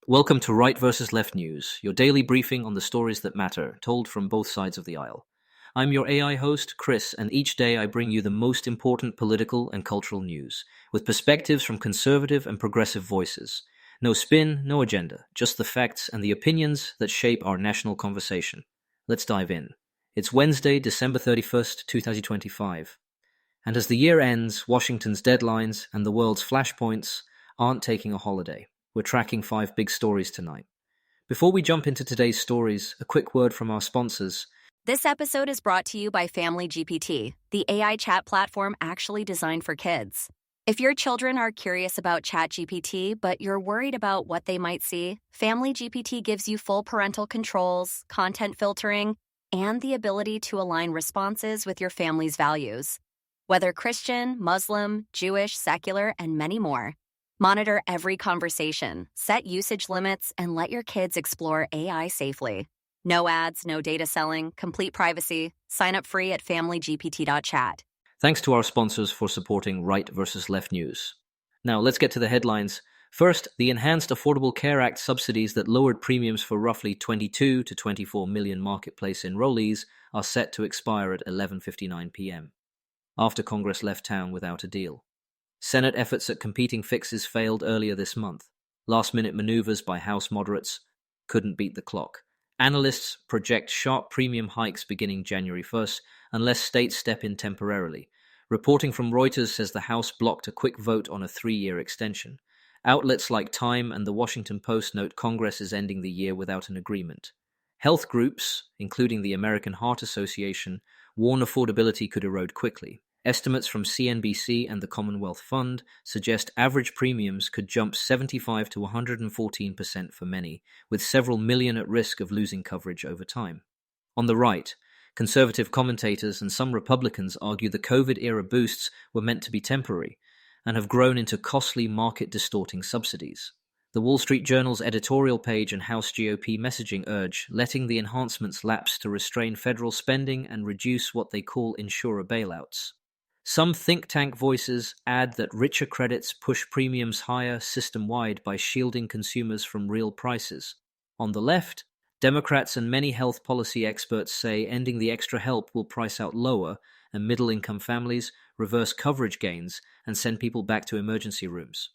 Welcome to Right versus Left News, your daily briefing on the stories that matter, told from both sides of the aisle. I'm your AI host, Chris, and each day I bring you the most important political and cultural news, with perspectives from conservative and progressive voices. No spin, no agenda, just the facts and the opinions that shape our national conversation. Let's dive in. It's Wednesday, December 31st, 2025. And as the year ends, Washington's deadlines and the world's flashpoints aren't taking a holiday. We're tracking 5 big stories tonight. Before we jump into today's stories, a quick word from our sponsors. This episode is brought to you by Family GPT, the AI chat platform actually designed for kids. If your children are curious about ChatGPT, but you're worried about what they might see, Family GPT gives you full parental controls, content filtering, and the ability to align responses with your family's values. Whether Christian, Muslim, Jewish, secular, and many more. Monitor every conversation, set usage limits, and let your kids explore AI safely. No ads, no data selling, complete privacy. Sign up free at familygpt.chat. Thanks to our sponsors for supporting Right versus Left News. Now, let's get to the headlines. First, the Enhanced Affordable Care Act subsidies that lowered premiums for roughly 22 to 24 million marketplace enrollees are set to expire at 11:59 p.m. after Congress left town without a deal. Senate efforts at competing fixes failed earlier this month. Last-minute maneuvers by House moderates couldn't beat the clock. Analysts project sharp premium hikes beginning January 1st unless states step in temporarily. Reporting from Reuters says the House blocked a quick vote on a 3-year extension. Outlets like Time and the Washington Post note Congress is ending the year without an agreement. Health groups, including the American Heart Association, warn affordability could erode quickly. Estimates from CNBC and the Commonwealth Fund suggest average premiums could jump 75 to 114% for many, with several million at risk of losing coverage over time. On the right, conservative commentators and some Republicans argue the COVID-era boosts were meant to be temporary and have grown into costly market-distorting subsidies. The Wall Street Journal's editorial page and House GOP messaging urge letting the enhancements lapse to restrain federal spending and reduce what they call insurer bailouts. Some think tank voices add that richer credits push premiums higher system-wide by shielding consumers from real prices. On the left, Democrats and many health policy experts say ending the extra help will price out lower and middle-income families, reverse coverage gains, and send people back to emergency rooms.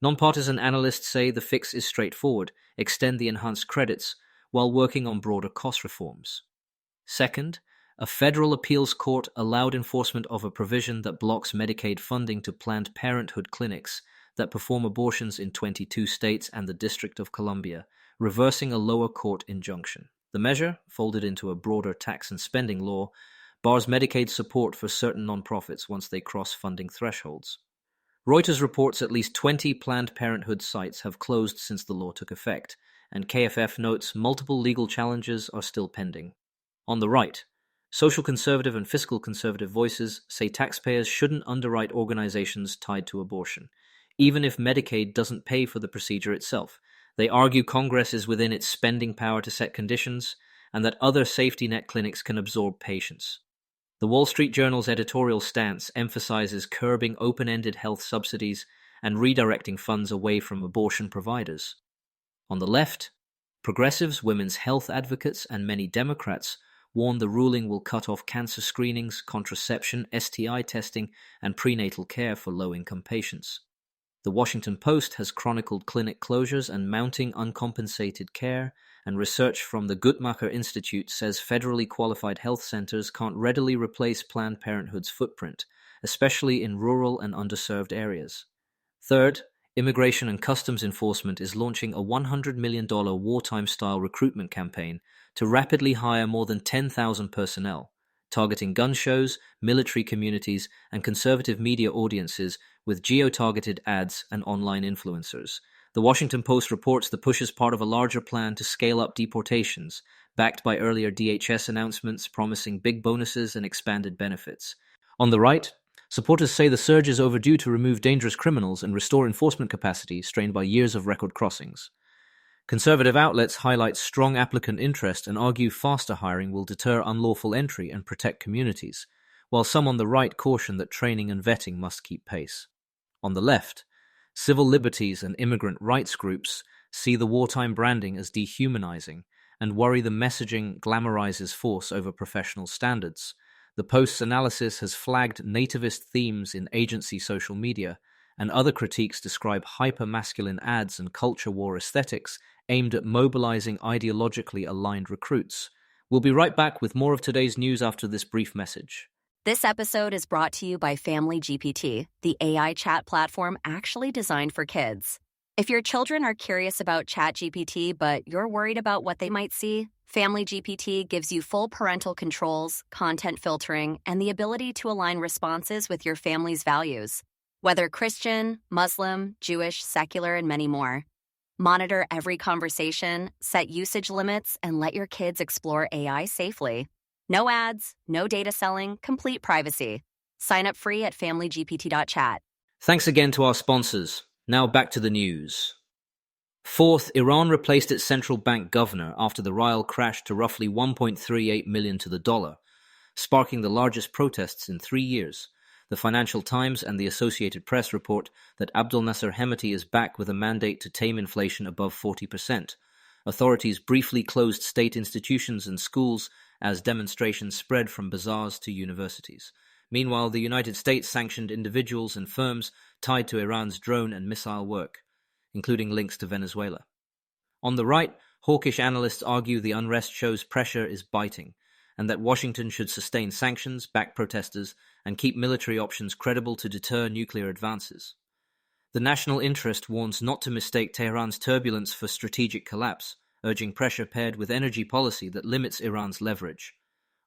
Nonpartisan analysts say the fix is straightforward: extend the enhanced credits while working on broader cost reforms. Second, a federal appeals court allowed enforcement of a provision that blocks Medicaid funding to Planned Parenthood clinics that perform abortions in 22 states and the District of Columbia, reversing a lower court injunction. The measure, folded into a broader tax and spending law, bars Medicaid support for certain nonprofits once they cross funding thresholds. Reuters reports at least 20 Planned Parenthood sites have closed since the law took effect, and KFF notes multiple legal challenges are still pending. On the right, social conservative and fiscal conservative voices say taxpayers shouldn't underwrite organizations tied to abortion, even if Medicaid doesn't pay for the procedure itself. They argue Congress is within its spending power to set conditions, and that other safety net clinics can absorb patients. The Wall Street Journal's editorial stance emphasizes curbing open-ended health subsidies and redirecting funds away from abortion providers. On the left, progressives, women's health advocates, and many Democrats warn the ruling will cut off cancer screenings, contraception, STI testing, and prenatal care for low-income patients. The Washington Post has chronicled clinic closures and mounting uncompensated care, and research from the Guttmacher Institute says federally qualified health centers can't readily replace Planned Parenthood's footprint, especially in rural and underserved areas. Third, Immigration and Customs Enforcement is launching a $100 million wartime-style recruitment campaign to rapidly hire more than 10,000 personnel, targeting gun shows, military communities, and conservative media audiences with geo-targeted ads and online influencers. The Washington Post reports the push is part of a larger plan to scale up deportations, backed by earlier DHS announcements promising big bonuses and expanded benefits. On the right, supporters say the surge is overdue to remove dangerous criminals and restore enforcement capacity strained by years of record crossings. Conservative outlets highlight strong applicant interest and argue faster hiring will deter unlawful entry and protect communities, while some on the right caution that training and vetting must keep pace. On the left, civil liberties and immigrant rights groups see the wartime branding as dehumanizing, and worry the messaging glamorizes force over professional standards. The Post's analysis has flagged nativist themes in agency social media, and other critiques describe hyper-masculine ads and culture war aesthetics aimed at mobilizing ideologically aligned recruits. We'll be right back with more of today's news after this brief message. This episode is brought to you by Family GPT, the AI chat platform actually designed for kids. If your children are curious about ChatGPT, but you're worried about what they might see, Family GPT gives you full parental controls, content filtering, and the ability to align responses with your family's values. Whether Christian, Muslim, Jewish, secular, and many more. Monitor every conversation, set usage limits, and let your kids explore AI safely. No ads, no data selling, complete privacy. Sign up free at familygpt.chat. Thanks again to our sponsors. Now back to the news. Fourth, Iran replaced its central bank governor after the rial crashed to roughly 1.38 million to the dollar, sparking the largest protests in 3 years. The Financial Times and the Associated Press report that Abdel Nasser Hemeti is back with a mandate to tame inflation above 40%. Authorities briefly closed state institutions and schools as demonstrations spread from bazaars to universities. Meanwhile, the United States sanctioned individuals and firms tied to Iran's drone and missile work, including links to Venezuela. On the right, hawkish analysts argue the unrest shows pressure is biting, and that Washington should sustain sanctions, back protesters, and keep military options credible to deter nuclear advances. The national interest warns not to mistake Tehran's turbulence for strategic collapse, urging pressure paired with energy policy that limits Iran's leverage.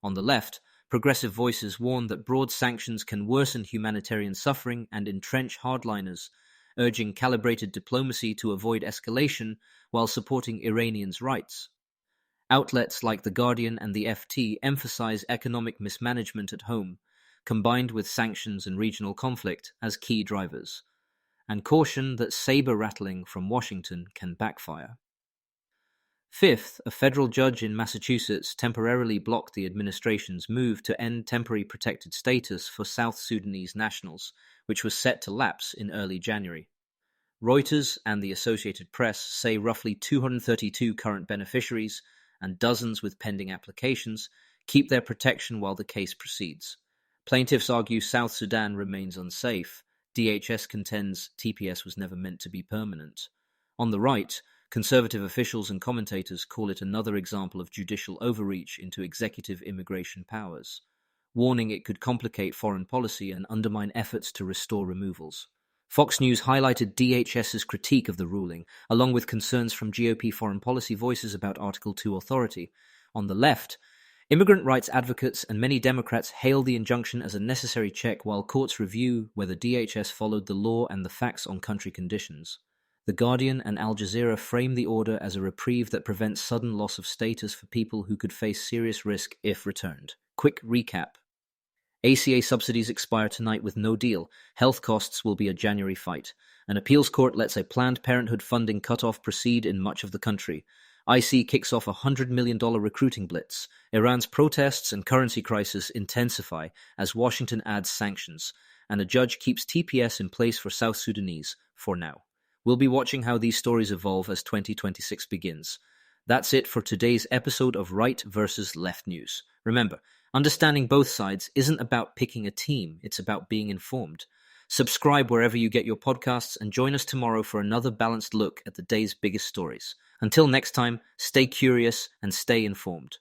On the left, progressive voices warn that broad sanctions can worsen humanitarian suffering and entrench hardliners, urging calibrated diplomacy to avoid escalation while supporting Iranians' rights. Outlets like The Guardian and the FT emphasize economic mismanagement at home, combined with sanctions and regional conflict as key drivers, and caution that saber-rattling from Washington can backfire. Fifth, a federal judge in Massachusetts temporarily blocked the administration's move to end temporary protected status for South Sudanese nationals, which was set to lapse in early January. Reuters and the Associated Press say roughly 232 current beneficiaries and dozens with pending applications keep their protection while the case proceeds. Plaintiffs argue South Sudan remains unsafe. DHS contends TPS was never meant to be permanent. On the right, conservative officials and commentators call it another example of judicial overreach into executive immigration powers, warning it could complicate foreign policy and undermine efforts to restore removals. Fox News highlighted DHS's critique of the ruling, along with concerns from GOP foreign policy voices about Article 2 authority. On the left, immigrant rights advocates and many Democrats hail the injunction as a necessary check while courts review whether DHS followed the law and the facts on country conditions. The Guardian and Al Jazeera frame the order as a reprieve that prevents sudden loss of status for people who could face serious risk if returned. Quick recap. ACA subsidies expire tonight with no deal. Health costs will be a January fight. An appeals court lets a Planned Parenthood funding cutoff proceed in much of the country. IC kicks off a $100 million recruiting blitz. Iran's protests and currency crisis intensify as Washington adds sanctions. And a judge keeps TPS in place for South Sudanese, for now. We'll be watching how these stories evolve as 2026 begins. That's it for today's episode of Right versus Left News. Remember, understanding both sides isn't about picking a team, it's about being informed. Subscribe wherever you get your podcasts and join us tomorrow for another balanced look at the day's biggest stories. Until next time, stay curious and stay informed.